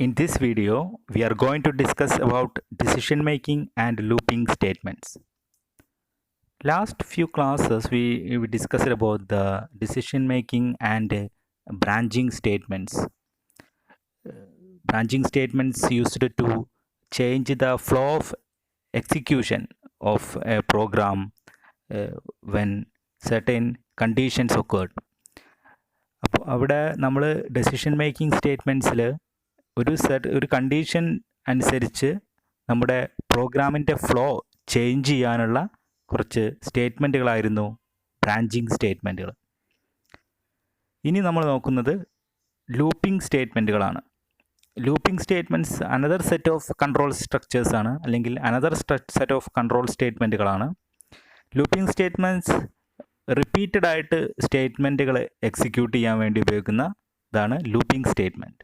In this video, we are going to discuss about decision making and looping statements. Last few classes, we discussed about the decision making and branching statements. Branching statements used to change the flow of execution of a program when certain conditions occurred. അപ്പോൾ അവിടെ നമ്മൾ decision making സ്റ്റേറ്റ്മെൻറ്റ്സിൽ ഒരു condition അനുസരിച്ച് നമ്മുടെ പ്രോഗ്രാമിൻ്റെ flow change ചെയ്യാനുള്ള കുറച്ച് സ്റ്റേറ്റ്മെൻറ്റുകളായിരുന്നു branching സ്റ്റേറ്റ്മെൻറ്റുകൾ. ഇനി നമ്മൾ നോക്കുന്നത് ലൂപ്പിംഗ് സ്റ്റേറ്റ്മെൻറ്റുകളാണ്. Looping statements another set of control structures ആണ്, അല്ലെങ്കിൽ അനദർ സെറ്റ് ഓഫ് കൺട്രോൾ സ്റ്റേറ്റ്മെൻറ്റുകളാണ്. ലൂപ്പിംഗ് സ്റ്റേറ്റ്മെൻറ്റ്സ് റിപ്പീറ്റഡ് ആയിട്ട് സ്റ്റേറ്റ്മെൻറ്റുകൾ എക്സിക്യൂട്ട് ചെയ്യാൻ വേണ്ടി ഉപയോഗിക്കുന്ന ഇതാണ് ലൂപ്പിംഗ് സ്റ്റേറ്റ്മെൻറ്റ്.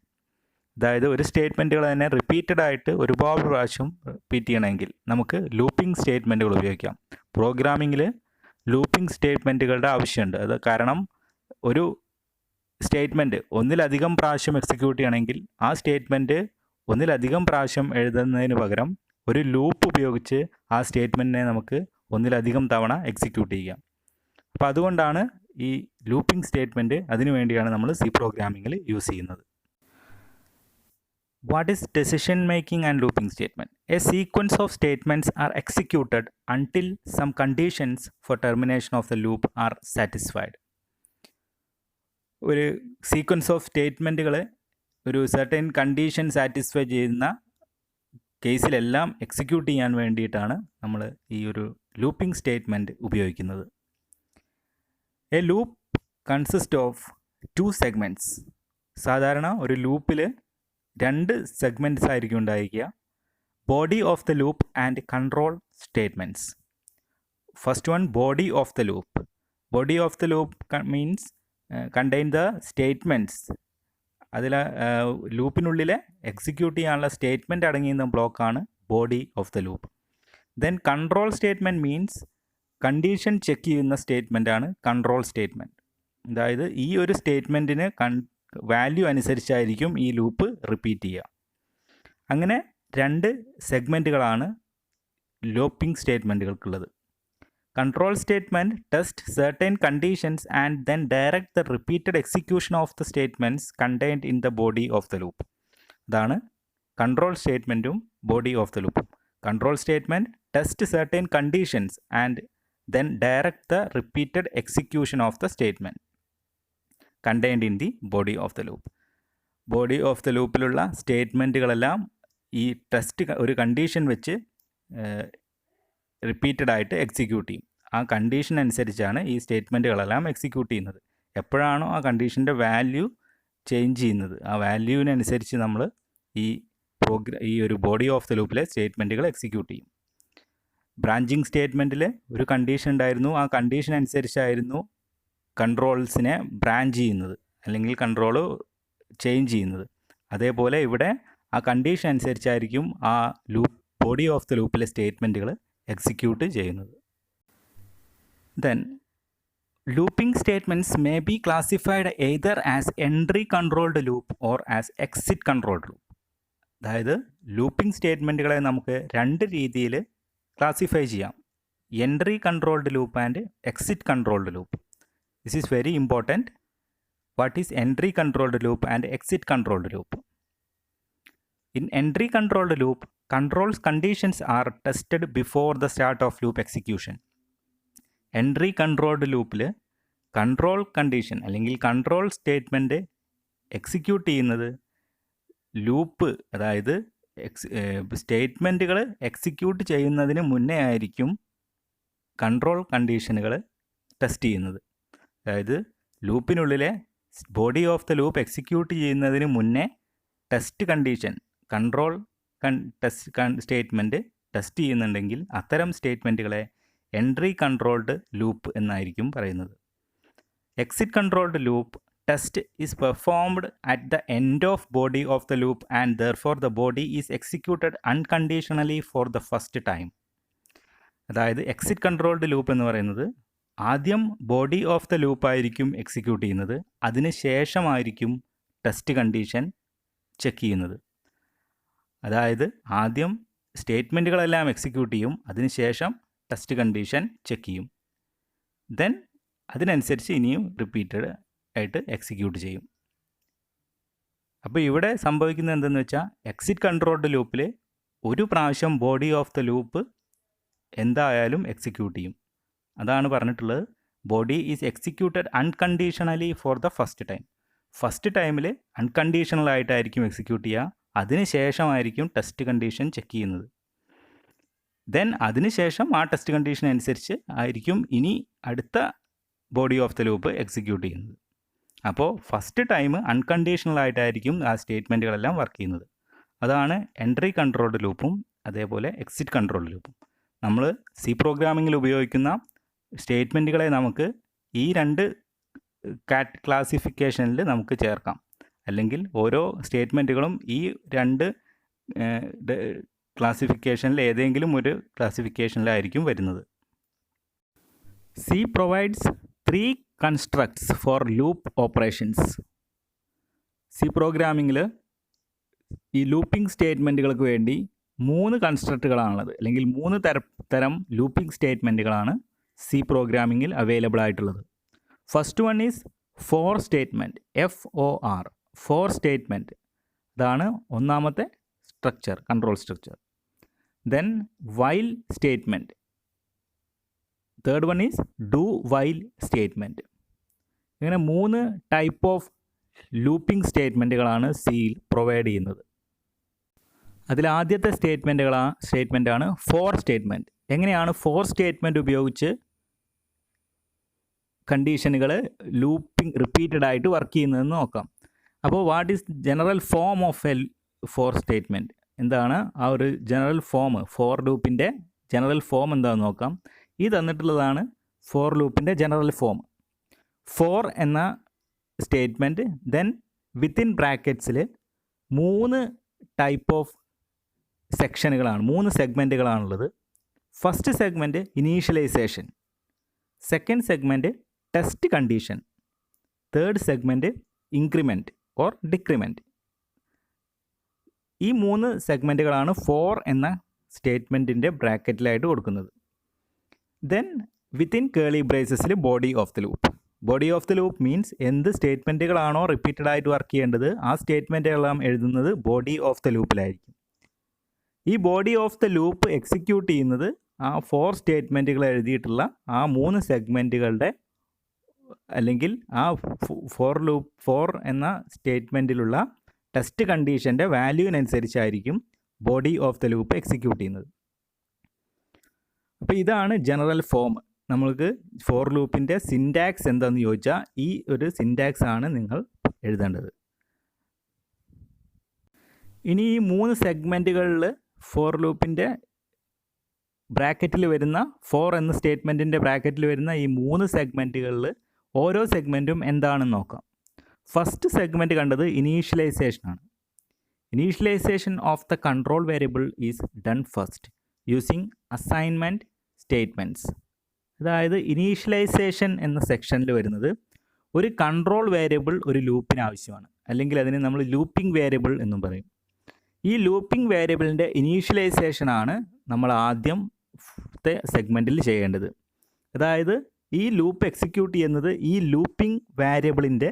അതായത് ഒരു സ്റ്റേറ്റ്മെൻറ്റുകൾ തന്നെ റിപ്പീറ്റഡ് ആയിട്ട് ഒരുപാട് പ്രാവശ്യം റിപ്പീറ്റ് ചെയ്യണമെങ്കിൽ നമുക്ക് ലൂപ്പിംഗ് സ്റ്റേറ്റ്മെൻറ്റുകൾ ഉപയോഗിക്കാം. പ്രോഗ്രാമിങ്ങിൽ ലൂപ്പിംഗ് സ്റ്റേറ്റ്മെൻറ്റുകളുടെ ആവശ്യമുണ്ട്. അത് കാരണം ഒരു സ്റ്റേറ്റ്മെൻറ്റ് ഒന്നിലധികം പ്രാവശ്യം എക്സിക്യൂട്ട് ചെയ്യണമെങ്കിൽ ആ സ്റ്റേറ്റ്മെൻറ്റ് ഒന്നിലധികം പ്രാവശ്യം എഴുതുന്നതിന് പകരം ഒരു ലൂപ്പ് ഉപയോഗിച്ച് ആ സ്റ്റേറ്റ്മെൻറ്റിനെ നമുക്ക് ഒന്നിലധികം തവണ എക്സിക്യൂട്ട് ചെയ്യാം. അപ്പോൾ അതുകൊണ്ടാണ് ഈ ലൂപ്പിംഗ് സ്റ്റേറ്റ്മെൻറ്റ്, അതിനു വേണ്ടിയാണ് നമ്മൾ സി പ്രോഗ്രാമിങ്ങിൽ യൂസ് ചെയ്യുന്നത്. What is decision making and looping statement? A sequence of statements are executed until some conditions for termination of the loop are satisfied. ഒരു സീക്വൻസ് ഓഫ് സ്റ്റേറ്റ്മെൻറ്റുകൾ ഒരു സർട്ടൻ കണ്ടീഷൻ സാറ്റിസ്ഫൈ ചെയ്യുന്ന കേസിലെല്ലാം execute ചെയ്യാൻ വേണ്ടിയിട്ടാണ് നമ്മൾ ഈ ഒരു looping statement ഉപയോഗിക്കുന്നത്. A loop consist of 2 segments. സാധാരണ ഒരു ലൂപ്പിൽ 2 സെഗ്മെൻറ്റ്സ് ആയിരിക്കും ഉണ്ടായിരിക്കുക. Body of the loop and control statements. First one, body of the loop. Body of the loop means contain the statements. അതിൽ ലൂപ്പിനുള്ളിലെ എക്സിക്യൂട്ട് ചെയ്യാനുള്ള സ്റ്റേറ്റ്മെൻറ്റ് അടങ്ങിയിരുന്ന ബ്ലോക്കാണ് body of the loop. Then control statement means condition check ചെയ്യുന്ന സ്റ്റേറ്റ്മെൻറ്റാണ് control statement. അതായത് ഈ ഒരു സ്റ്റേറ്റ്മെൻറ്റിന് value അനുസരിച്ചായിരിക്കും ഈ loop repeat ചെയ്യുക. അങ്ങനെ 2 സെഗ്മെൻറ്റുകളാണ് ലൂപ്പിംഗ് സ്റ്റേറ്റ്മെൻറ്റുകൾക്കുള്ളത്. Control statement test certain conditions and then direct the repeated execution of the statements contained in the body of the loop. അതാണ് കൺട്രോൾ സ്റ്റേറ്റ്മെൻറ്റും ബോഡി ഓഫ് ദ ലൂപ്പും. Control statement test certain conditions and then direct the repeated execution of the statement contained in the body of the loop. Body of the ലൂപ്പിലുള്ള സ്റ്റേറ്റ്മെൻറ്റുകളെല്ലാം ഈ test ഒരു condition വെച്ച് repeated ആയിട്ട് execute ചെയ്യും. ആ condition അനുസരിച്ചാണ് ഈ സ്റ്റേറ്റ്മെൻറ്റുകളെല്ലാം എക്സിക്യൂട്ട് ചെയ്യുന്നത്. എപ്പോഴാണോ ആ കണ്ടീഷൻ്റെ വാല്യൂ ചേഞ്ച് ചെയ്യുന്നത്, ആ വാല്യൂവിനനുസരിച്ച് നമ്മൾ ഈ ഒരു ബോഡി ഓഫ് ദ ലൂപ്പിലെ സ്റ്റേറ്റ്മെൻറ്റുകൾ എക്സിക്യൂട്ട് ചെയ്യും. ബ്രാഞ്ചിങ് സ്റ്റേറ്റ്മെൻറ്റിൽ ഒരു കണ്ടീഷൻ ഉണ്ടായിരുന്നു. ആ കണ്ടീഷൻ അനുസരിച്ചായിരുന്നു കൺട്രോൾസിനെ ബ്രാഞ്ച് ചെയ്യുന്നത്, അല്ലെങ്കിൽ കൺട്രോൾ ചേഞ്ച് ചെയ്യുന്നത്. അതേപോലെ ഇവിടെ ആ കണ്ടീഷൻ അനുസരിച്ചായിരിക്കും ആ ബോഡി ഓഫ് ദ ലൂപ്പിലെ സ്റ്റേറ്റ്മെൻറ്റുകൾ എക്സിക്യൂട്ട് ചെയ്യുന്നത്. Then looping statements may be classified either as entry controlled loop or as exit controlled loop. അതായത് ലൂപ്പിംഗ് സ്റ്റേറ്റ്മെൻറ്റുകളെ നമുക്ക് 2 രീതിയിൽ ക്ലാസിഫൈ ചെയ്യാം: entry controlled loop and exit controlled loop. This is very important. What is entry controlled loop and exit controlled loop? In entry controlled loop, controls conditions are tested before the start of loop execution. Entry controlled ലൂപ്പിൽ control condition അല്ലെങ്കിൽ control statement execute ചെയ്യുന്നത് loop, അതായത് സ്റ്റേറ്റ്മെൻറ്റുകൾ execute ചെയ്യുന്നതിന് മുന്നേ ആയിരിക്കും control കണ്ടീഷനുകൾ test ചെയ്യുന്നത്. അതായത് ലൂപ്പിനുള്ളിലെ body of the loop execute ചെയ്യുന്നതിന് മുന്നേ test condition, control statement test ചെയ്യുന്നുണ്ടെങ്കിൽ അത്തരം സ്റ്റേറ്റ്മെൻറ്റുകളെ എൻട്രി കൺട്രോൾഡ് ലൂപ്പ് എന്നായിരിക്കും പറയുന്നത്. Exit controlled loop test is performed at the end of body of the loop and therefore the body is executed unconditionally for the first time. അതായത് exit controlled loop എന്ന് പറയുന്നത് ആദ്യം body of the loop ആയിരിക്കും execute ചെയ്യുന്നത്, അതിന് ശേഷമായിരിക്കും test condition check ചെയ്യുന്നത്. അതായത് ആദ്യം സ്റ്റേറ്റ്മെൻറ്റുകളെല്ലാം എക്സിക്യൂട്ട് ചെയ്യും, അതിനുശേഷം ടെസ്റ്റ് കണ്ടീഷൻ ചെക്ക് ചെയ്യും, ദെൻ അതിനനുസരിച്ച് ഇനിയും റിപ്പീറ്റഡ് ആയിട്ട് എക്സിക്യൂട്ട് ചെയ്യും. അപ്പോൾ ഇവിടെ സംഭവിക്കുന്നത് എന്തെന്ന് വെച്ചാൽ എക്സിറ്റ് കൺട്രോൾഡ് ലൂപ്പിൽ ഒരു പ്രാവശ്യം ബോഡി ഓഫ് ദ ലൂപ്പ് എന്തായാലും എക്സിക്യൂട്ട് ചെയ്യും. അതാണ് പറഞ്ഞിട്ടുള്ളത്, body is executed unconditionally for the first time. First ടൈമിൽ അൺകണ്ടീഷണൽ ആയിട്ടായിരിക്കും എക്സിക്യൂട്ട് ചെയ്യുക, അതിനുശേഷമായിരിക്കും ടെസ്റ്റ് കണ്ടീഷൻ ചെക്ക് ചെയ്യുന്നത്. ദെൻ അതിനുശേഷം ആ ടെസ്റ്റ് കണ്ടീഷൻ അനുസരിച്ച് ആയിരിക്കും ഇനി അടുത്ത body of the loop execute ചെയ്യുന്നത്. അപ്പോൾ ഫസ്റ്റ് ടൈം അൺകണ്ടീഷണൽ ആയിട്ടായിരിക്കും ആ സ്റ്റേറ്റ്മെൻറ്റുകളെല്ലാം വർക്ക് ചെയ്യുന്നത്. അതാണ് എൻട്രി കൺട്രോൾഡ് ലൂപ്പും അതേപോലെ എക്സിറ്റ് കൺട്രോൾഡ് ലൂപ്പും. നമ്മൾ സി പ്രോഗ്രാമിങ്ങിൽ ഉപയോഗിക്കുന്ന സ്റ്റേറ്റ്മെൻറ്റുകളെ നമുക്ക് ഈ രണ്ട് ക്ലാസിഫിക്കേഷനിൽ നമുക്ക് ചേർക്കാം, അല്ലെങ്കിൽ ഓരോ സ്റ്റേറ്റ്മെൻറ്റുകളും ഈ രണ്ട് ക്ലാസിഫിക്കേഷനിൽ ഏതെങ്കിലും ഒരു ക്ലാസിഫിക്കേഷനിലായിരിക്കും വരുന്നത്. C provides 3 constructs for loop operations. C പ്രോഗ്രാമിങ്ങിൽ ഈ ലൂപ്പിംഗ് സ്റ്റേറ്റ്മെൻറ്റുകൾക്ക് വേണ്ടി 3 കൺസ്ട്രക്റ്റുകളാണുള്ളത്, അല്ലെങ്കിൽ 3 തരം ലൂപ്പിംഗ് സ്റ്റേറ്റ്മെൻറ്റുകളാണ് സി പ്രോഗ്രാമിങ്ങിൽ അവൈലബിൾ ആയിട്ടുള്ളത്. First one is for statement, FOR, for statement. ഇതാണ് ഒന്നാമത്തെ structure, control structure. Then while statement. Third one is do while statement. ഇങ്ങനെ 3 ടൈപ്പ് ഓഫ് ലൂപ്പിംഗ് സ്റ്റേറ്റ്മെൻറ്റുകളാണ് സിയിൽ പ്രൊവൈഡ് ചെയ്യുന്നത്. അതിൽ ആദ്യത്തെ സ്റ്റേറ്റ്മെൻറ്റാണ് ഫോർ സ്റ്റേറ്റ്മെൻറ്റ്. എങ്ങനെയാണ് ഫോർ സ്റ്റേറ്റ്മെൻറ്റ് ഉപയോഗിച്ച് കണ്ടീഷനുകൾ റിപ്പീറ്റഡ് ആയിട്ട് വർക്ക് ചെയ്യുന്നതെന്ന് നോക്കാം. അപ്പോൾ what is general form of a for statement? എന്താണ് ആ ഒരു ജനറൽ ഫോം, ഫോർ ലൂപ്പിൻ്റെ ജനറൽ ഫോം എന്താണെന്ന് നോക്കാം. ഈ തന്നിട്ടുള്ളതാണ് ഫോർ ലൂപ്പിൻ്റെ ജനറൽ ഫോം. ഫോർ എന്ന സ്റ്റേറ്റ്മെൻറ്റ്, ദെൻ വിത്തിൻ ബ്രാക്കറ്റ്സിൽ 3 ടൈപ്പ് ഓഫ് സെക്ഷനുകളാണ്, 3 സെഗ്മെൻറ്റുകളാണുള്ളത്. First segment initialization, second segment test condition, third segment increment or decrement. ഈ 3 സെഗ്മെൻറ്റുകളാണ് ഫോർ എന്ന സ്റ്റേറ്റ്മെൻറ്റിൻ്റെ ബ്രാക്കറ്റിലായിട്ട് കൊടുക്കുന്നത്. ദെൻ വിത്തിൻ കേളി ബ്രേസസിൽ body of the loop. Body of the loop means എന്ത് സ്റ്റേറ്റ്മെൻറ്റുകളാണോ റിപ്പീറ്റഡ് ആയിട്ട് വർക്ക് ചെയ്യേണ്ടത് ആ സ്റ്റേറ്റ്മെൻറ്റുകളെല്ലാം എഴുതുന്നത് ബോഡി ഓഫ് ദ ലൂപ്പിലായിരിക്കും. ഈ body of the loop execute ചെയ്യുന്നത് ആ ഫോർ സ്റ്റേറ്റ്മെൻറ്റുകൾ എഴുതിയിട്ടുള്ള ആ 3 സെഗ്മെൻറ്റുകളുടെ, അല്ലെങ്കിൽ ആ ഫോർ എന്ന സ്റ്റേറ്റ്മെൻറ്റിലുള്ള ടെസ്റ്റ് കണ്ടീഷൻ്റെ വാല്യൂവിനനുസരിച്ചായിരിക്കും body of the loop execute ചെയ്യുന്നത്. അപ്പോൾ ഇതാണ് ജനറൽ ഫോം. നമ്മൾക്ക് ഫോർ ലൂപ്പിൻ്റെ സിൻറ്റാക്സ് എന്താണെന്ന് ചോദിച്ചാൽ ഈ ഒരു സിൻറ്റാക്സ് ആണ് നിങ്ങൾ എഴുതേണ്ടത്. ഇനി ഈ 3 സെഗ്മെൻറ്റുകളിൽ ഫോർ ലൂപ്പിൻ്റെ ബ്രാക്കറ്റിൽ വരുന്ന, ഫോർ എന്ന സ്റ്റേറ്റ്മെൻറ്റിൻ്റെ ബ്രാക്കറ്റിൽ വരുന്ന ഈ 3 സെഗ്മെൻറ്റുകളിൽ ഓരോ സെഗ്മെൻറ്റും എന്താണെന്ന് നോക്കാം. ഫസ്റ്റ് സെഗ്മെൻറ്റ് കണ്ടത് ഇനീഷ്യലൈസേഷനാണ്. Initialization of the control variable is done first using assignment statements. അതായത് ഇനീഷ്യലൈസേഷൻ എന്ന സെക്ഷനിൽ വരുന്നത് ഒരു കൺട്രോൾ വേരിയബിൾ ഒരു ലൂപ്പിന് ആവശ്യമാണ്, അല്ലെങ്കിൽ അതിനെ നമ്മൾ ലൂപ്പിംഗ് വേരിയബിൾ എന്നും പറയും. ഈ ലൂപ്പിംഗ് വേരിയബിളിൻ്റെ ഇനീഷ്യലൈസേഷനാണ് നമ്മൾ ആദ്യത്തെ സെഗ്മെൻറ്റിൽ ചെയ്യേണ്ടത്. അതായത് ഈ ലൂപ്പ് എക്സിക്യൂട്ട് ചെയ്യുന്നത് ഈ ലൂപ്പിംഗ് വേരിയബിളിൻ്റെ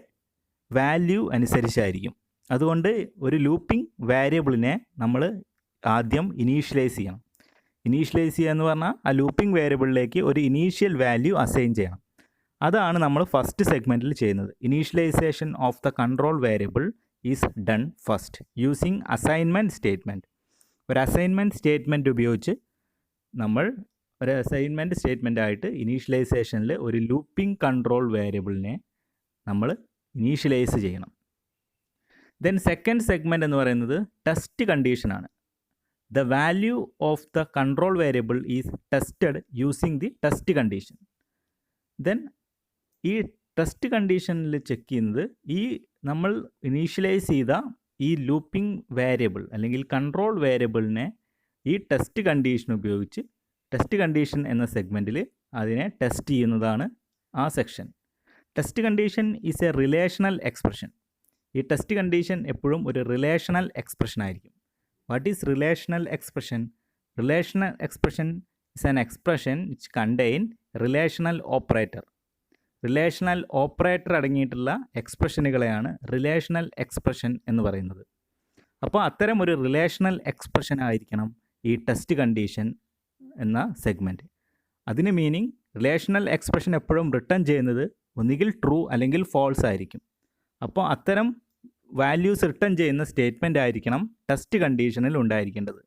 വാല്യൂ അനുസരിച്ചായിരിക്കും. അതുകൊണ്ട് ഒരു ലൂപ്പിംഗ് വേരിയബിളിനെ നമ്മൾ ആദ്യം ഇനീഷ്യലൈസ് ചെയ്യണം. ഇനീഷ്യലൈസ് ചെയ്യുക എന്ന് പറഞ്ഞാൽ ആ ലൂപ്പിംഗ് വേരിയബിളിലേക്ക് ഒരു ഇനീഷ്യൽ വാല്യൂ അസൈൻ ചെയ്യണം. അതാണ് നമ്മൾ ഫസ്റ്റ് സെഗ്മെൻറ്റിൽ ചെയ്യുന്നത്. Initialization of the control variable is done first using assignment statement. ഒരു അസൈൻമെൻറ്റ് സ്റ്റേറ്റ്മെൻറ്റ് ഉപയോഗിച്ച് നമ്മൾ ഒരു അസൈൻമെൻറ്റ് സ്റ്റേറ്റ്മെൻറ്റായിട്ട് ഇനീഷ്യലൈസേഷനിൽ ഒരു ലൂപ്പിംഗ് കൺട്രോൾ വേരിയബിളിനെ നമ്മൾ ഇനീഷ്യലൈസ് ചെയ്യണം. ദെൻ സെക്കൻഡ് സെഗ്മെൻറ്റ് എന്ന് പറയുന്നത് ടെസ്റ്റ് കണ്ടീഷനാണ്. The value of the control variable is tested using the test condition. Then ഈ ടെസ്റ്റ് കണ്ടീഷനിൽ ചെക്ക് ചെയ്യുന്നത് ഈ നമ്മൾ ഇനീഷ്യലൈസ് ചെയ്ത ഈ ലൂപ്പിംഗ് വേരിയബിൾ അല്ലെങ്കിൽ കൺട്രോൾ വേരിയബിളിനെ ഈ ടെസ്റ്റ് കണ്ടീഷൻ ഉപയോഗിച്ച്, ടെസ്റ്റ് കണ്ടീഷൻ എന്ന സെഗ്മെൻറ്റിൽ അതിനെ ടെസ്റ്റ് ചെയ്യുന്നതാണ് ആ section. Test condition is A relational expression. ഈ ടെസ്റ്റ് കണ്ടീഷൻ എപ്പോഴും ഒരു റിലേഷണൽ എക്സ്പ്രഷൻ ആയിരിക്കും. What is relational expression? Relational expression is an expression which contain relational operator. Relational operator അടങ്ങിയിട്ടുള്ള എക്സ്പ്രഷനുകളെയാണ് റിലേഷണൽ എക്സ്പ്രഷൻ എന്ന് പറയുന്നത്. അപ്പോൾ അത്തരം ഒരു റിലേഷണൽ എക്സ്പ്രഷൻ ആയിരിക്കണം ഈ ടെസ്റ്റ് കണ്ടീഷൻ എന്ന സെഗ്മെൻറ്റ്. അതിന് മീനിങ് റിലേഷണൽ എക്സ്പ്രഷൻ എപ്പോഴും റിട്ടേൺ ചെയ്യുന്നത് ഒന്നുകിൽ ട്രൂ അല്ലെങ്കിൽ ഫോൾസ് ആയിരിക്കും. അപ്പോൾ അത്തരം വാല്യൂസ് റിട്ടേൺ ചെയ്യുന്ന സ്റ്റേറ്റ്മെൻ്റ് ആയിരിക്കണം ടെസ്റ്റ് കണ്ടീഷനിൽ ഉണ്ടായിരിക്കേണ്ടത്.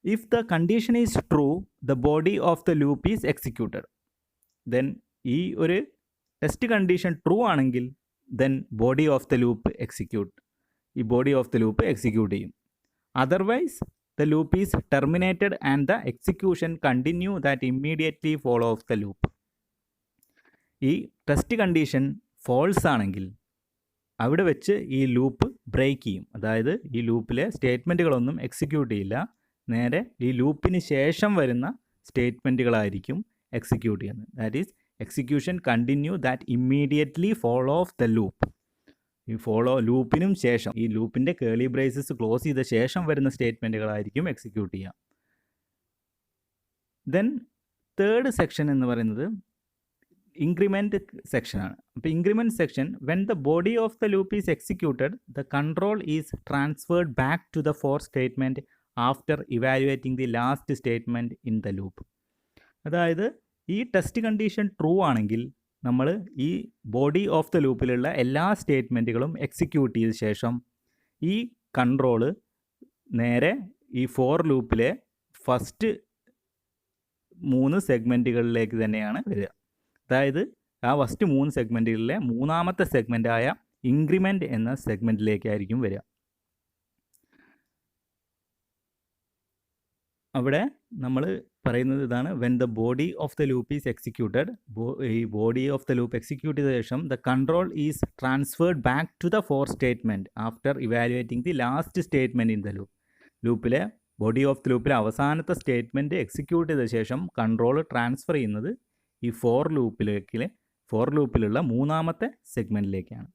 If the condition is true, the body of the loop is executed. Then ഈ ഒരു ടെസ്റ്റ് കണ്ടീഷൻ ട്രൂ ആണെങ്കിൽ then body of the loop ഈ body of the loop execute ചെയ്യും. Otherwise the loop is terminated and the execution continue that immediately follow of the loop. ഈ test condition false ആണെങ്കിൽ അവിടെ വെച്ച് ഈ loop break ചെയ്യും. അതായത് ഈ ലൂപ്പിലെ സ്റ്റേറ്റ്മെൻറ്റുകളൊന്നും എക്സിക്യൂട്ട് ചെയ്യില്ല, നേരെ ഈ ലൂപ്പിന് ശേഷം വരുന്ന സ്റ്റേറ്റ്മെൻറ്റുകളായിരിക്കും എക്സിക്യൂട്ട് ചെയ്യുന്നത്. That is execution continue that immediately follow of the loop. ഈ ലൂപ്പിനും ശേഷം ഈ ലൂപ്പിൻ്റെ കേളി ബ്രേസസ് ക്ലോസ് ചെയ്ത ശേഷം വരുന്ന സ്റ്റേറ്റ്മെൻറ്റുകളായിരിക്കും എക്സിക്യൂട്ട് ചെയ്യുക. ദെൻ തേർഡ് സെക്ഷൻ എന്ന് പറയുന്നത് ഇൻക്രിമെൻറ്റ് സെക്ഷനാണ്. അപ്പോൾ increment section, when the body of the loop is executed the control is transferred back to the for statement after evaluating the last statement in the loop. അതായത് ഈ test condition true ആണെങ്കിൽ നമ്മൾ ഈ body of the ലൂപ്പിലുള്ള എല്ലാ സ്റ്റേറ്റ്മെൻറ്റുകളും execute ചെയ്ത ശേഷം ഈ control നേരെ ഈ ഫോർ ലൂപ്പിലെ ഫസ്റ്റ് 3 സെഗ്മെൻറ്റുകളിലേക്ക് തന്നെയാണ് വരിക. അതായത് ആ ഫസ്റ്റ് 3 സെഗ്മെൻറ്റുകളിലെ മൂന്നാമത്തെ സെഗ്മെൻറ്റായ ഇൻക്രിമെൻറ്റ് എന്ന സെഗ്മെൻറ്റിലേക്കായിരിക്കും വരിക. അവിടെ നമ്മൾ പറയുന്നത് ഇതാണ്, when the body of the loop is executed, ഈ body of the loop execute ചെയ്ത ശേഷം the control is transferred back to the for statement after evaluating the last statement in the loop. ലൂപ്പിലെ ബോഡി ഓഫ് ദ ലൂപ്പിലെ അവസാനത്തെ statement execute ചെയ്ത ശേഷം control transfer ചെയ്യുന്നത് ഈ ഫോർ ലൂപ്പിലുള്ള മൂന്നാമത്തെ സെഗ്മെൻറ്റിലേക്കാണ്.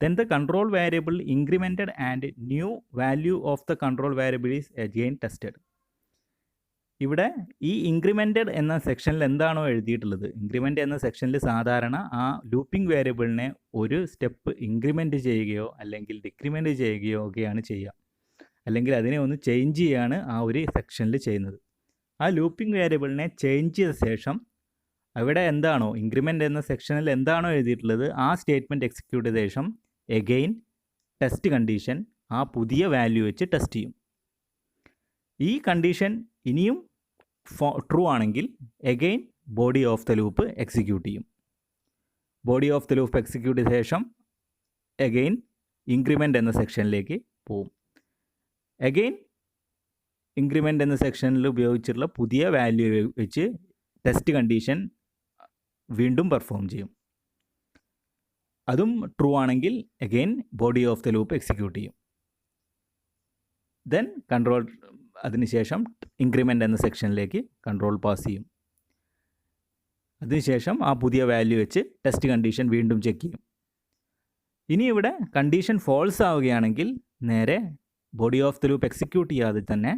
Then the control variable incremented and new value of the control variable is again tested. ഇവിടെ ഈ ഇൻക്രിമെൻറ്റഡ് എന്ന സെക്ഷനിൽ എന്താണോ എഴുതിയിട്ടുള്ളത്, ഇൻക്രിമെൻ്റ് എന്ന സെക്ഷനിൽ സാധാരണ ആ ലൂപ്പിംഗ് വേരിയബിളിനെ ഒരു സ്റ്റെപ്പ് ഇൻക്രിമെൻറ്റ് ചെയ്യുകയോ അല്ലെങ്കിൽ ഡിക്രിമെൻറ്റ് ചെയ്യുകയോ ഒക്കെയാണ് ചെയ്യുക, അല്ലെങ്കിൽ അതിനെ ഒന്ന് ചേഞ്ച് ചെയ്യുകയാണ് ആ ഒരു സെക്ഷനിൽ ചെയ്യുന്നത്. ആ ലൂപ്പിംഗ് വേരിയബിളിനെ ചേഞ്ച് ചെയ്ത ശേഷം അവിടെ എന്താണോ ഇൻക്രിമെൻ്റ് എന്ന സെക്ഷനിൽ എന്താണോ എഴുതിയിട്ടുള്ളത് ആ സ്റ്റേറ്റ്മെൻറ്റ് എക്സിക്യൂട്ട് ചെയ്ത ശേഷം എഗെയിൻ ടെസ്റ്റ് കണ്ടീഷൻ ആ പുതിയ വാല്യൂ വെച്ച് ടെസ്റ്റ് ചെയ്യും. ഈ കണ്ടീഷൻ ഇനിയും ട്രൂ ആണെങ്കിൽ again body of the loop execute ചെയ്യും. Body of the loop execute ചെയ്ത ശേഷം എഗെയിൻ ഇൻക്രിമെൻ്റ് എന്ന സെക്ഷനിലേക്ക് പോവും. എഗെയിൻ ഇൻക്രിമെൻ്റ് എന്ന സെക്ഷനിൽ ഉപയോഗിച്ചിട്ടുള്ള പുതിയ വാല്യൂ വെച്ച് ടെസ്റ്റ് കണ്ടീഷൻ വീണ്ടും പെർഫോം ചെയ്യും. അതും ട്രൂ ആണെങ്കിൽ again body of the loop execute ചെയ്യും. ദെൻ കൺട്രോൾ അതിനുശേഷം ഇൻക്രിമെൻ്റ് എന്ന സെക്ഷനിലേക്ക് കൺട്രോൾ പാസ് ചെയ്യും. അതിനുശേഷം ആ പുതിയ വാല്യൂ വെച്ച് ടെസ്റ്റ് കണ്ടീഷൻ വീണ്ടും ചെക്ക് ചെയ്യും. ഇനി ഇവിടെ കണ്ടീഷൻ ഫോൾസ് ആവുകയാണെങ്കിൽ നേരെ body of the loop execute ചെയ്യാതെ തന്നെ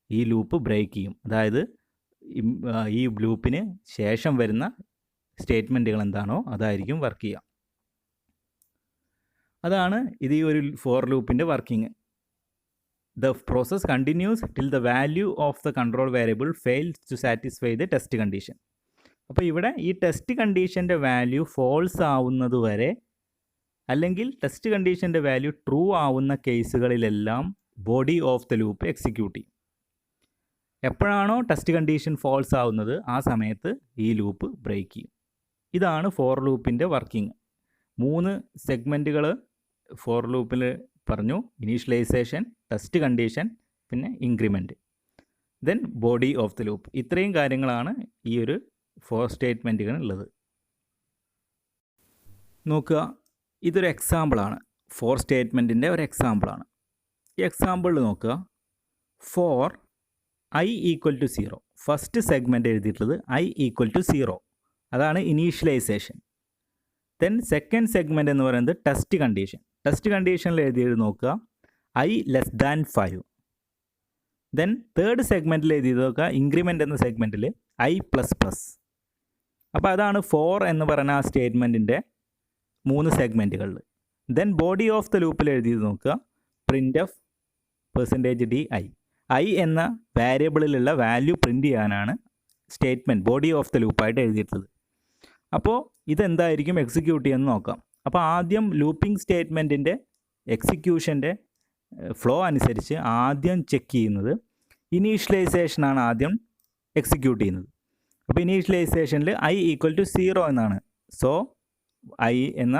ഈ ലൂപ്പ് ബ്രേക്ക് ചെയ്യും. അതായത് ഈ ലൂപ്പിന് ശേഷം വരുന്ന സ്റ്റേറ്റ്മെൻറ്റുകൾ എന്താണോ അതായിരിക്കും വർക്ക് ചെയ്യുക. അതാണ് ഇത് ഈ ഒരു ഫോർ ലൂപ്പിൻ്റെ working. The process continues till the value of the control variable fails to satisfy the test condition. അപ്പോൾ ഇവിടെ ഈ ടെസ്റ്റ് കണ്ടീഷൻ്റെ വാല്യൂ ഫോൾസ് ആവുന്നത് വരെ അല്ലെങ്കിൽ ടെസ്റ്റ് കണ്ടീഷൻ്റെ വാല്യൂ ട്രൂ ആവുന്ന കേസുകളിലെല്ലാം body of the loop execute ചെയ്യും. എപ്പോഴാണോ ടെസ്റ്റ് കണ്ടീഷൻ ഫോൾസ് ആവുന്നത് ആ സമയത്ത് ഈ ലൂപ്പ് ബ്രേക്ക് ചെയ്യും. ഇതാണ് ഫോർ ലൂപ്പിൻ്റെ വർക്കിംഗ്. 3 സെഗ്മെൻറ്റുകൾ ഫോർ ലൂപ്പിൽ പറഞ്ഞു. ഇനീഷ്യലൈസേഷൻ, ടെസ്റ്റ് കണ്ടീഷൻ, പിന്നെ increment, then body of the loop. ഇത്രയും കാര്യങ്ങളാണ് ഈ ഒരു ഫോർ സ്റ്റേറ്റ്മെൻറ്റുകൾ ഉള്ളത്. നോക്കുക, ഇതൊരു എക്സാമ്പിളാണ്, ഫോർ സ്റ്റേറ്റ്മെൻറ്റിൻ്റെ ഒരു എക്സാമ്പിളാണ്. ഈ എക്സാമ്പിളിൽ നോക്കുക, ഫോർ i = 0. ഫസ്റ്റ് സെഗ്മെൻറ്റ് എഴുതിയിട്ടുള്ളത് i = 0, അതാണ് ഇനീഷ്യലൈസേഷൻ. ദെൻ സെക്കൻഡ് സെഗ്മെൻറ്റ് എന്ന് പറയുന്നത് ടെസ്റ്റ് കണ്ടീഷൻ. ടെസ്റ്റ് കണ്ടീഷനിൽ എഴുതിയത് നോക്കുക, i <5. ദെൻ തേർഡ് സെഗ്മെൻറ്റിൽ എഴുതിയത് നോക്കുക, ഇൻക്രിമെൻ്റ് എന്ന സെഗ്മെൻറ്റിൽ ഐ പ്ലസ് പ്ലസ്. അപ്പോൾ അതാണ് 4 എന്ന് പറയുന്ന ആ സ്റ്റേറ്റ്മെൻറ്റിൻ്റെ 3 സെഗ്മെൻറ്റുകളിൽ. ദെൻ ബോഡി ഓഫ് ദ ലൂപ്പിൽ എഴുതിയത് നോക്കുക, പ്രിൻ്റ് എഫ് %di. ഐ എന്ന വേരിയബിളിലുള്ള വാല്യൂ പ്രിൻ്റ് ചെയ്യാനാണ് സ്റ്റേറ്റ്മെൻറ്റ് ബോഡി ഓഫ് ദ ലൂപ്പായിട്ട് എഴുതിയിട്ടുള്ളത്. അപ്പോൾ ഇതെന്തായിരിക്കും എക്സിക്യൂട്ട് ചെയ്യുമെന്ന് നോക്കാം. അപ്പോൾ ആദ്യം ലൂപ്പിംഗ് സ്റ്റേറ്റ്മെൻറ്റിൻ്റെ എക്സിക്യൂഷൻ്റെ ഫ്ലോ അനുസരിച്ച് ആദ്യം ചെക്ക് ചെയ്യുന്നത് ഇനീഷ്യലൈസേഷനാണ് ആദ്യം എക്സിക്യൂട്ട് ചെയ്യുന്നത്. അപ്പോൾ ഇനീഷ്യലൈസേഷനിൽ ഐ ഈക്വൽ ടു 0 എന്നാണ്. സോ ഐ എന്ന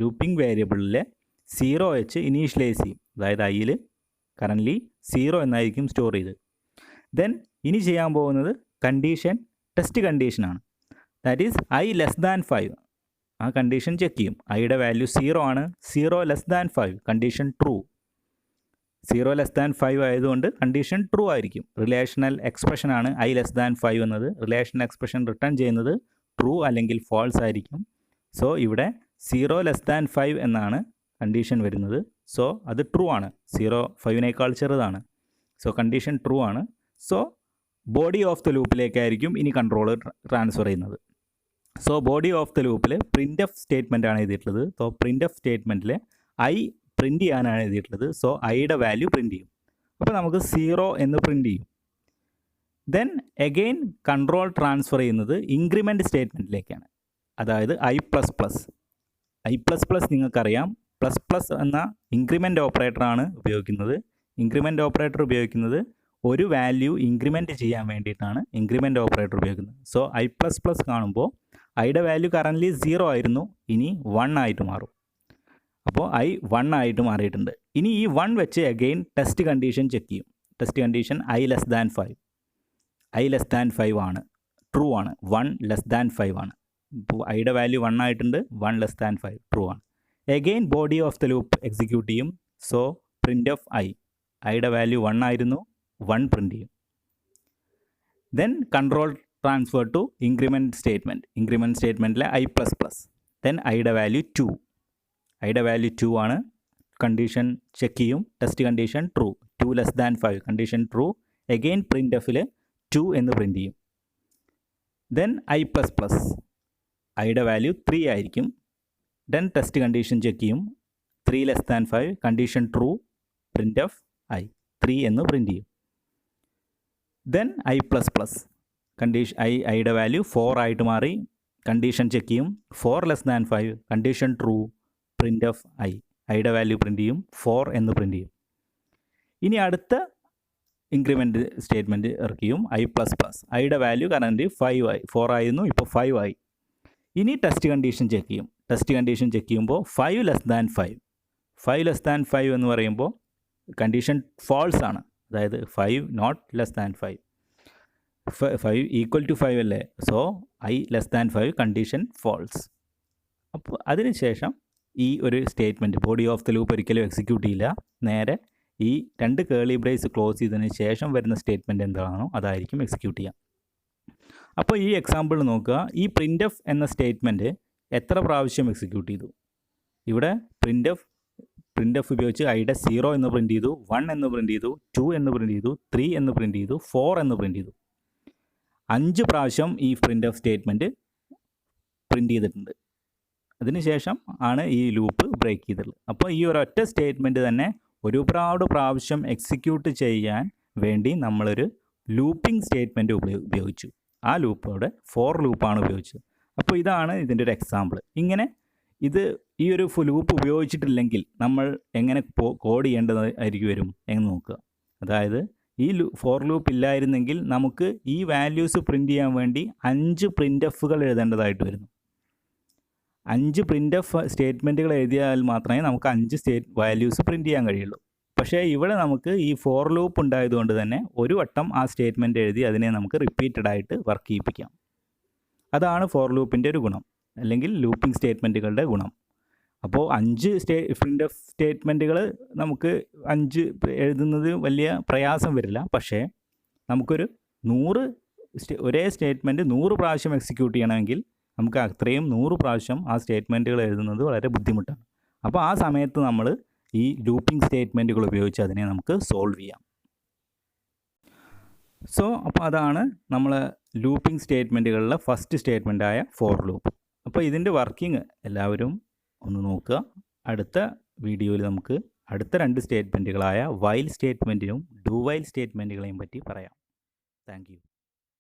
ലൂപ്പിംഗ് വേരിയബിളിലെ 0 വെച്ച് ഇനീഷ്യലൈസ് ചെയ്യും. അതായത് ഐയിൽ കറൻ്റ്ലി 0 എന്നായിരിക്കും സ്റ്റോർ ചെയ്ത്. ദെൻ ഇനി ചെയ്യാൻ പോകുന്നത് കണ്ടീഷൻ ടെസ്റ്റ് കണ്ടീഷനാണ്. That is I less than 5. ആ കണ്ടീഷൻ ചെക്ക് ചെയ്യും. ഐയുടെ വാല്യൂ 0 ആണ്. 0 less than 5 condition true. 0 less than 5 ആയതുകൊണ്ട് കണ്ടീഷൻ ട്രൂ ആയിരിക്കും. റിലേഷണൽ എക്സ്പ്രഷനാണ് ഐ ലെസ് ദാൻ 5 എന്നത്. റിലേഷണൽ എക്സ്പ്രഷൻ റിട്ടേൺ ചെയ്യുന്നത് ട്രൂ അല്ലെങ്കിൽ ഫാൾസ് ആയിരിക്കും. സോ ഇവിടെ 0 ലെസ് ദാൻ 5 എന്നാണ് കണ്ടീഷൻ വരുന്നത്. സോ അത് ട്രൂ ആണ്. 0 5നേക്കാൾ ചെറുതാണ്. സോ കണ്ടീഷൻ ട്രൂ ആണ്. സോ ബോഡി ഓഫ് ദ ലൂപ്പിലേക്കായിരിക്കും ഇനി കൺട്രോൾ ട്രാൻസ്ഫർ ചെയ്യുന്നത്. സോ ബോഡി ഓഫ് ദ ലൂപ്പിൽ പ്രിൻ്റ് എഫ് സ്റ്റേറ്റ്മെൻ്റ് ആണ് എഴുതിയിട്ടുള്ളത്. സോ പ്രിൻ്റ് എഫ് സ്റ്റേറ്റ്മെൻറ്റിൽ ഐ പ്രിൻ്റ് ചെയ്യാനാണ് എഴുതിയിട്ടുള്ളത്. സോ ഐയുടെ വാല്യൂ പ്രിൻ്റ് ചെയ്യും. അപ്പോൾ നമുക്ക് 0 എന്ന് പ്രിൻ്റ് ചെയ്യും. ദെൻ എഗെയിൻ കൺട്രോൾ ട്രാൻസ്ഫർ ചെയ്യുന്നത് ഇൻക്രിമെൻറ്റ് സ്റ്റേറ്റ്മെൻറ്റിലേക്കാണ്. അതായത് I plus plus. I plus plus നിങ്ങൾക്കറിയാം, പ്ലസ് പ്ലസ് എന്ന ഇൻക്രിമെൻ്റ് ഓപ്പറേറ്ററാണ് ഉപയോഗിക്കുന്നത്. ഇൻക്രിമെൻ്റ് ഓപ്പറേറ്റർ ഉപയോഗിക്കുന്നത് ഒരു വാല്യൂ ഇൻക്രിമെൻറ്റ് ചെയ്യാൻ വേണ്ടിയിട്ടാണ് ഇൻക്രിമെൻ്റ് ഓപ്പറേറ്റർ ഉപയോഗിക്കുന്നത്. സോ ഐ പ്ലസ് പ്ലസ് കാണുമ്പോൾ ഐയുടെ വാല്യൂ കറൻ്റ്ലി 0 ആയിരുന്നു, ഇനി 1 ആയിട്ട് മാറും. അപ്പോൾ ഐ 1 ആയിട്ട് മാറിയിട്ടുണ്ട്. ഇനി ഈ 1 വെച്ച് അഗെയിൻ ടെസ്റ്റ് കണ്ടീഷൻ ചെക്ക് ചെയ്യും. Test condition I less than 5. I less than 5 ആണ്, ട്രൂ ആണ്. 1 ലെസ് ദാൻ 5 ആണ്. ഇപ്പോൾ ഐയുടെ വാല്യൂ 1 ആയിട്ടുണ്ട്. 1 ലെസ് ദാൻ 5 ട്രൂ ആണ്. Again body of the loop execute ചെയ്യും. So print of i. ഐയുടെ വാല്യൂ 1 ആയിരുന്നു, 1 പ്രിൻ്റ് ചെയ്യും. Then control transfer to increment statement. Increment സ്റ്റേറ്റ്മെൻറ്റിലെ ഐ പ്ലസ് പ്ലസ്. ദെൻ ഐയുടെ വാല്യൂ 2. ഐയുടെ വാല്യൂ 2 ആണ്. കണ്ടീഷൻ ചെക്ക് ചെയ്യും. Test condition true. 2 less than 5 condition true. Again പ്രിൻ്റ് എഫിൽ 2 എന്ന് പ്രിൻ്റ് ചെയ്യും. Then i plus plus. ഐയുടെ വാല്യൂ 3 ആയിരിക്കും. ദെൻ ടെസ്റ്റ് കണ്ടീഷൻ ചെക്ക് ചെയ്യും. 3 less than 5 condition true. Printf i 3 എന്ന് പ്രിൻ്റ് ചെയ്യും. Then i plus plus. Condition ഐയുടെ വാല്യൂ 4 ആയിട്ട് മാറി. കണ്ടീഷൻ ചെക്ക് ചെയ്യും. 4 less than 5 condition true. Print of i. ഐയുടെ വാല്യൂ പ്രിൻ്റ് ചെയ്യും. 4 എന്ന് പ്രിൻ്റ് ചെയ്യും. ഇനി അടുത്ത ഇൻക്രിമെൻറ്റ് സ്റ്റേറ്റ്മെൻറ്റ് ഇറക്കിയും ഐ പ്ലസ് പ്ലസ്. ഐയുടെ വാല്യൂ കറൻറ്റ് 5 ആയി. 4 ആയിരുന്നു, ഇപ്പോൾ 5 ആയി. ഇനി ടെസ്റ്റ് കണ്ടീഷൻ ചെക്ക് ചെയ്യും. ടെസ്റ്റ് കണ്ടീഷൻ ചെക്ക് ചെയ്യുമ്പോൾ 5 ലെസ് ദാൻ 5. 5 ലെസ് ദാൻ 5 എന്ന് പറയുമ്പോൾ കണ്ടീഷൻ ഫാൾസ് ആണ്. അതായത് 5 not less than 5. 5 equal to 5 അല്ലേ. So I less than 5 condition false. അപ്പോൾ അതിനുശേഷം ഈ ഒരു statement body of the loop ഒരിക്കലും എക്സിക്യൂട്ട് ചെയ്യില്ല. നേരെ ഈ 2 കേളി ബ്രേസ് ക്ലോസ് ചെയ്തതിന് ശേഷം വരുന്ന സ്റ്റേറ്റ്മെൻറ്റ് എന്താണോ അതായിരിക്കും എക്സിക്യൂട്ട് ചെയ്യുക. അപ്പോൾ ഈ എക്സാമ്പിൾ നോക്കുക. ഈ പ്രിൻ്റ് എഫ് എന്ന സ്റ്റേറ്റ്മെൻറ്റ് എത്ര പ്രാവശ്യം എക്സിക്യൂട്ട് ചെയ്തു? ഇവിടെ പ്രിൻ്റ് എഫ് ഉപയോഗിച്ച് ഐയുടെ 0 എന്ന് പ്രിൻ്റ് ചെയ്തു, 1 എന്ന് പ്രിൻ്റ് ചെയ്തു, 2 എന്ന് പ്രിൻ്റ് ചെയ്തു, 3 എന്ന് പ്രിൻ്റ് ചെയ്തു, 4 എന്ന് പ്രിൻ്റ് ചെയ്തു. 5 പ്രാവശ്യം ഈ പ്രിൻ്റ് എഫ് സ്റ്റേറ്റ്മെൻറ്റ് പ്രിൻ്റ് ചെയ്തിട്ടുണ്ട്. അതിനുശേഷം ആണ് ഈ ലൂപ്പ് ബ്രേക്ക് ചെയ്തിട്ടുള്ളത്. അപ്പോൾ ഈ ഒരൊറ്റ സ്റ്റേറ്റ്മെൻറ്റ് തന്നെ ഒരുപാട് പ്രാവശ്യം എക്സിക്യൂട്ട് ചെയ്യാൻ വേണ്ടി നമ്മളൊരു ലൂപ്പിംഗ് സ്റ്റേറ്റ്മെൻറ്റ് ഉപയോഗിച്ചു. ആ ലൂപ്പോടെ ഫോർ ലൂപ്പാണ് ഉപയോഗിച്ചത്. അപ്പോൾ ഇതാണ് ഇതിൻ്റെ ഒരു എക്സാമ്പിൾ. ഇങ്ങനെ ഈ ഒരു ലൂപ്പ് ഉപയോഗിച്ചിട്ടില്ലെങ്കിൽ നമ്മൾ എങ്ങനെ കോഡ് ചെയ്യേണ്ടതായിരിക്കും വരും എന്ന് നോക്കുക. അതായത് ഈ ഫോർ ലൂപ്പ് ഇല്ലായിരുന്നെങ്കിൽ നമുക്ക് ഈ വാല്യൂസ് പ്രിൻ്റ് ചെയ്യാൻ വേണ്ടി 5 പ്രിൻ്റ് എഫുകൾ എഴുതേണ്ടതായിട്ട് വരുന്നു. 5 പ്രിൻ്റ് എഫ് സ്റ്റേറ്റ്മെൻറ്റുകൾ എഴുതിയാൽ മാത്രമേ നമുക്ക് 5 വാല്യൂസ് പ്രിൻ്റ് ചെയ്യാൻ കഴിയുള്ളൂ. പക്ഷേ ഇവിടെ നമുക്ക് ഈ ഫോർ ലൂപ്പ് ഉണ്ടായതുകൊണ്ട് തന്നെ ഒരു വട്ടം ആ സ്റ്റേറ്റ്മെൻറ്റ് എഴുതി അതിനെ നമുക്ക് റിപ്പീറ്റഡ് ആയിട്ട് വർക്ക് ചെയ്യിപ്പിക്കാം. അതാണ് ഫോർ ലൂപ്പിൻ്റെ ഒരു ഗുണം, അല്ലെങ്കിൽ ലൂപ്പിംഗ് സ്റ്റേറ്റ്മെൻറ്റുകളുടെ ഗുണം. അപ്പോൾ 5 പ്രിൻ്റ് എഫ് സ്റ്റേറ്റ്മെൻറ്റുകൾ നമുക്ക് 5 എഴുതുന്നത് വലിയ പ്രയാസം വരില്ല. പക്ഷേ നമുക്കൊരു 100 ഒരേ സ്റ്റേറ്റ്മെൻറ്റ് 100 പ്രാവശ്യം എക്സിക്യൂട്ട് ചെയ്യണമെങ്കിൽ നമുക്ക് അത്രയും 100 പ്രാവശ്യം ആ സ്റ്റേറ്റ്മെൻറ്റുകൾ എഴുതുന്നത് വളരെ ബുദ്ധിമുട്ടാണ്. അപ്പോൾ ആ സമയത്ത് നമ്മൾ ഈ ലൂപ്പിംഗ് സ്റ്റേറ്റ്മെൻറ്റുകൾ ഉപയോഗിച്ച് അതിനെ നമുക്ക് സോൾവ് ചെയ്യാം. സോ അപ്പോൾ അതാണ് നമ്മൾ ലൂപ്പിംഗ് സ്റ്റേറ്റ്മെൻറ്റുകളിലെ ഫസ്റ്റ് സ്റ്റേറ്റ്മെൻറ്റായ ഫോർ ലൂപ്പ്. അപ്പോൾ ഇതിൻ്റെ വർക്കിംഗ് എല്ലാവരും ഒന്ന് നോക്കുക. അടുത്ത വീഡിയോയിൽ നമുക്ക് അടുത്ത 2 സ്റ്റേറ്റ്മെൻറ്റുകളായ വൈൽ സ്റ്റേറ്റ്മെൻറ്റിനും ഡു വൈൽ സ്റ്റേറ്റ്മെൻറ്റുകളെയും പറ്റി പറയാം. Thank you.